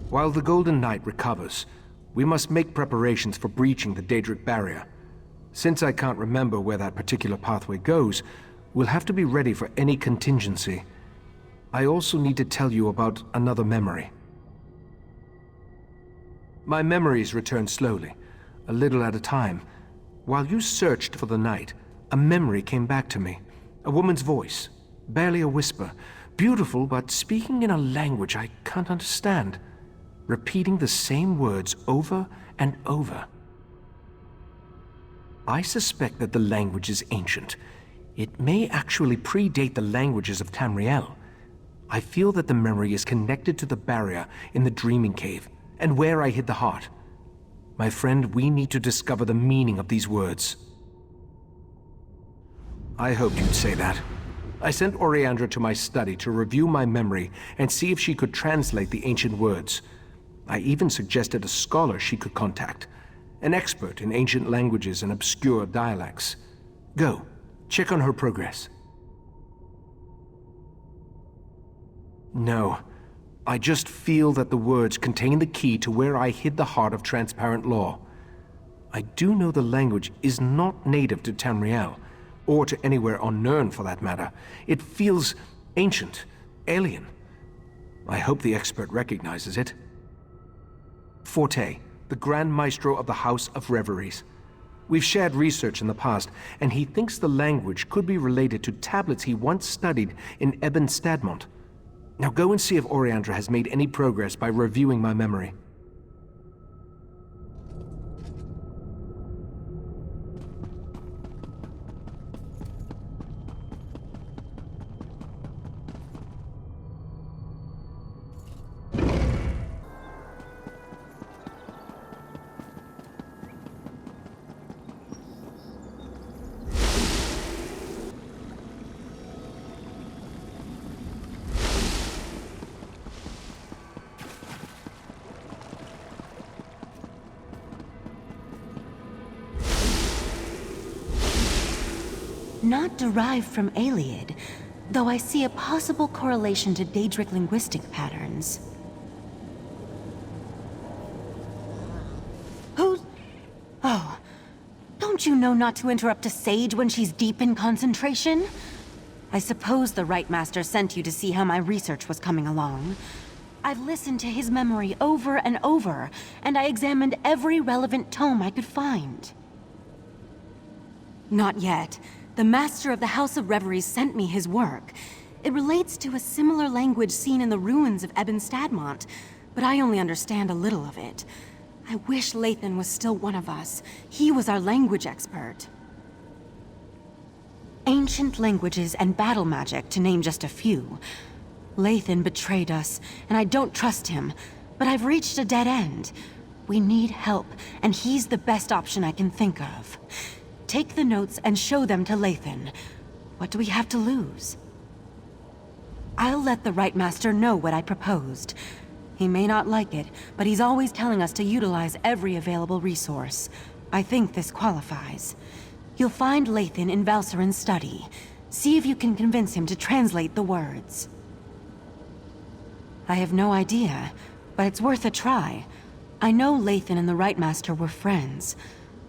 While the Golden Knight recovers, we must make preparations for breaching the Daedric barrier. Since I can't remember where that particular pathway goes, we'll have to be ready for any contingency. I also need to tell you about another memory. My memories return slowly, a little at a time. While you searched for the night, a memory came back to me. A woman's voice, barely a whisper, beautiful but speaking in a language I can't understand, repeating the same words over and over. I suspect that the language is ancient. It may actually predate the languages of Tamriel. I feel that the memory is connected to the barrier in the Dreaming Cave, and where I hid the heart. My friend, we need to discover the meaning of these words. I hoped you'd say that. I sent Oriandra to my study to review my memory and see if she could translate the ancient words. I even suggested a scholar she could contact, an expert in ancient languages and obscure dialects. Go, check on her progress. No, I just feel that the words contain the key to where I hid the heart of transparent law. I do know the language is not native to Tamriel, or to anywhere on Nirn for that matter. It feels ancient, alien. I hope the expert recognizes it. Forte, the Grand Maestro of the House of Reveries. We've shared research in the past, and he thinks the language could be related to tablets he once studied in Ebon Stadmont. Now go and see if Oriandra has made any progress by reviewing my memory. Not derived from Ayleid, though I see a possible correlation to Daedric linguistic patterns. Who's... Oh, don't you know not to interrupt a sage when she's deep in concentration? I suppose the Rite Master sent you to see how my research was coming along. I've listened to his memory over and over, and I examined every relevant tome I could find. Not yet. The Master of the House of Reveries sent me his work. It relates to a similar language seen in the ruins of Ebon Stadmont, but I only understand a little of it. I wish Leythen was still one of us. He was our language expert. Ancient languages and battle magic, to name just a few. Leythen betrayed us, and I don't trust him, but I've reached a dead end. We need help, and he's the best option I can think of. Take the notes and show them to Leythen. What do we have to lose? I'll let the Rite Master know what I proposed. He may not like it, but he's always telling us to utilize every available resource. I think this qualifies. You'll find Leythen in Valserin's study. See if you can convince him to translate the words. I have no idea, but it's worth a try. I know Leythen and the Rite Master were friends.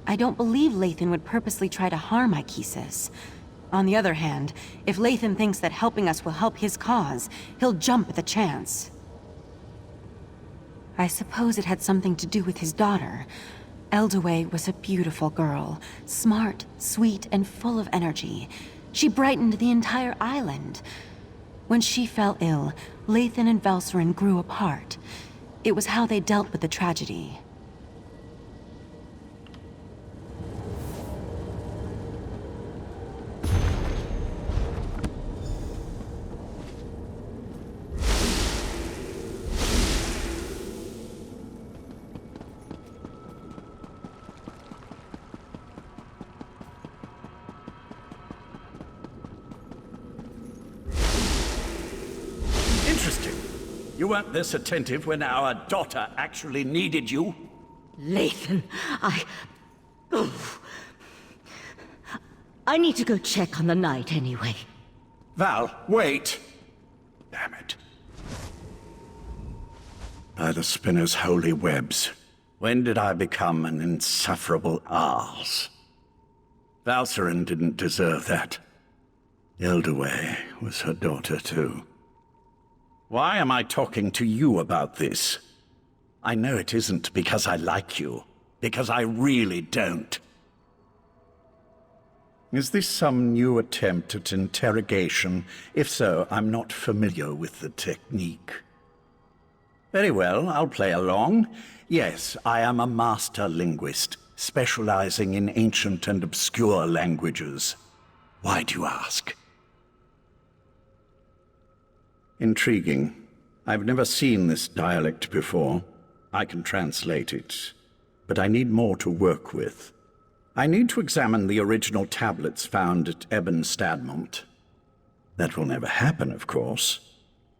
I don't believe Leythen would purposely try to harm Ichesis. On the other hand, if Leythen thinks that helping us will help his cause, he'll jump at the chance. I suppose it had something to do with his daughter. Eldaway was a beautiful girl, smart, sweet, and full of energy. She brightened the entire island. When she fell ill, Leythen and Valserin grew apart. It was how they dealt with the tragedy. You weren't this attentive when our daughter actually needed you. Leythen, I need to go check on the night anyway. Val, wait! Damn it. by the spinner's holy webs. When did I become an insufferable arse? Valcerin didn't deserve that. Eldaway was her daughter, too. Why am I talking to you about this? I know it isn't because I like you, because I really don't. Is this some new attempt at interrogation? If so, I'm not familiar with the technique. Very well, I'll play along. Yes, I am a master linguist, specializing in ancient and obscure languages. Why do you ask? Intriguing. I've never seen this dialect before. I can translate it, but I need more to work with. I need to examine the original tablets found at Ebon Stadmont. That will never happen, of course.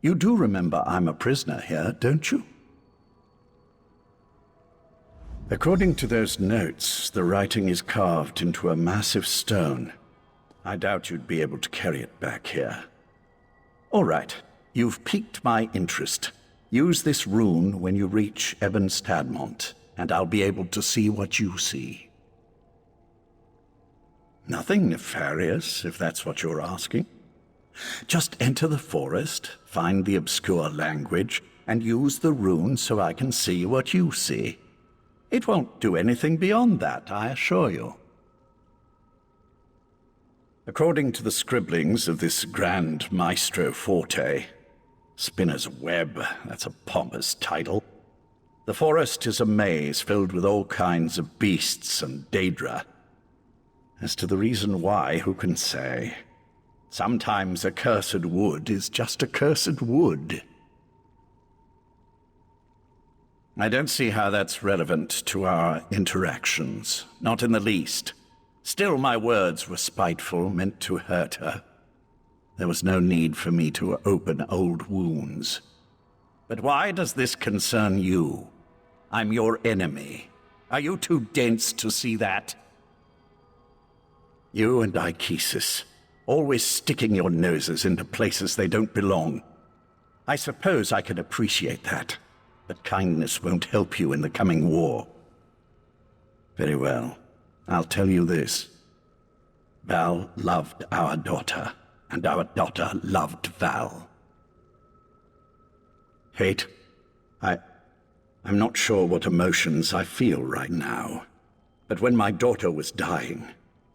You do remember I'm a prisoner here, don't you? According to those notes, the writing is carved into a massive stone. I doubt you'd be able to carry it back here. All right, you've piqued my interest. Use this rune when you reach Ebon Stadmont, and I'll be able to see what you see. Nothing nefarious, if that's what you're asking. Just enter the forest, find the obscure language, and use the rune so I can see what you see. It won't do anything beyond that, I assure you. According to the scribblings of this Grand Maestro Forte, Spinner's Web, that's a pompous title. The forest is a maze filled with all kinds of beasts and daedra. As to the reason why, who can say? Sometimes a cursed wood is just a cursed wood. I don't see how that's relevant to our interactions. Not in the least. Still, my words were spiteful, meant to hurt her. There was no need for me to open old wounds. But why does this concern you? I'm your enemy. Are you too dense to see that? You and Ichesis, always sticking your noses into places they don't belong. I suppose I can appreciate that, but kindness won't help you in the coming war. Very well, I'll tell you this. Val loved our daughter, and our daughter loved Val. Hate? I'm not sure what emotions I feel right now, but when my daughter was dying,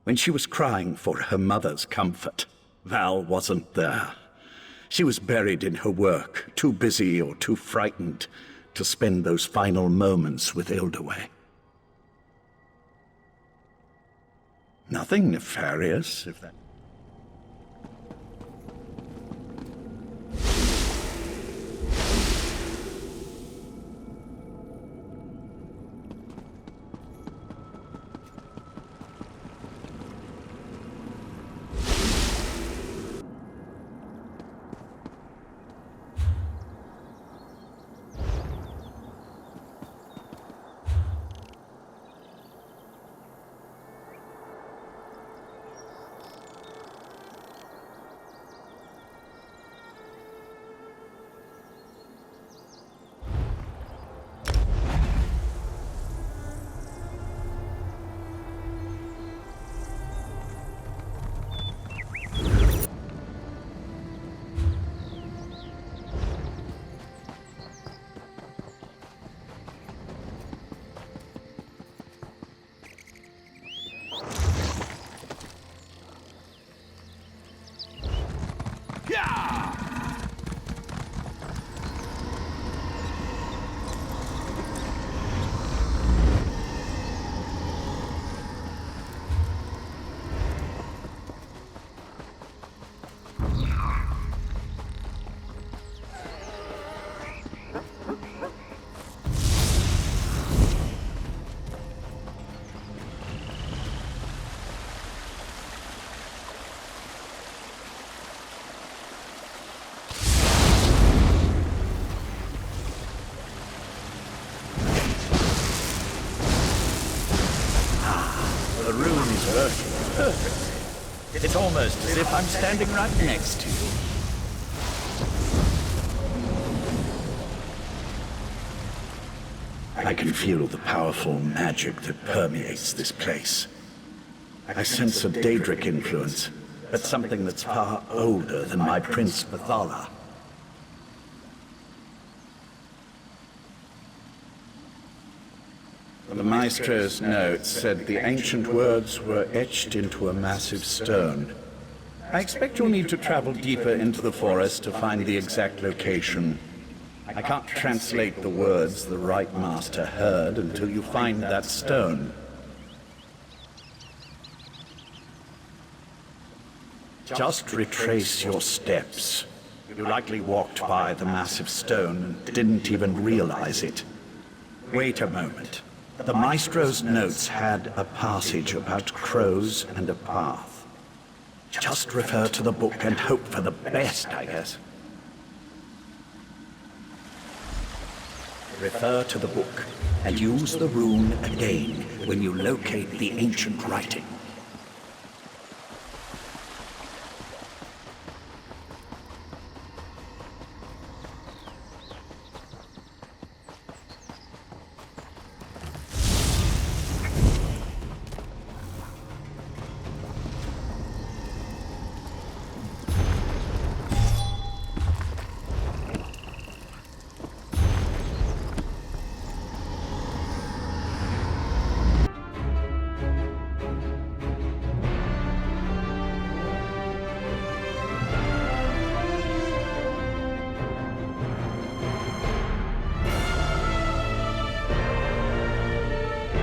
when she was crying for her mother's comfort, Val wasn't there. She was buried in her work, too busy or too frightened to spend those final moments with Eldaway. Nothing nefarious, if that... The rune is working perfectly. It's almost as if I'm standing right next to you. I can feel the powerful magic that permeates this place. I sense a Daedric influence, but something that's far older than my Prince Vathala. The Maestro's notes said the ancient words were etched into a massive stone. I expect you'll need to travel deeper into the forest to find the exact location. I can't translate the words the right master heard until you find that stone. Just retrace your steps. You likely walked by the massive stone and didn't even realize it. Wait a moment. The Maestro's notes had a passage about crows and a path. Just refer to the book and hope for the best, I guess. Refer to the book and use the rune again when you locate the ancient writing.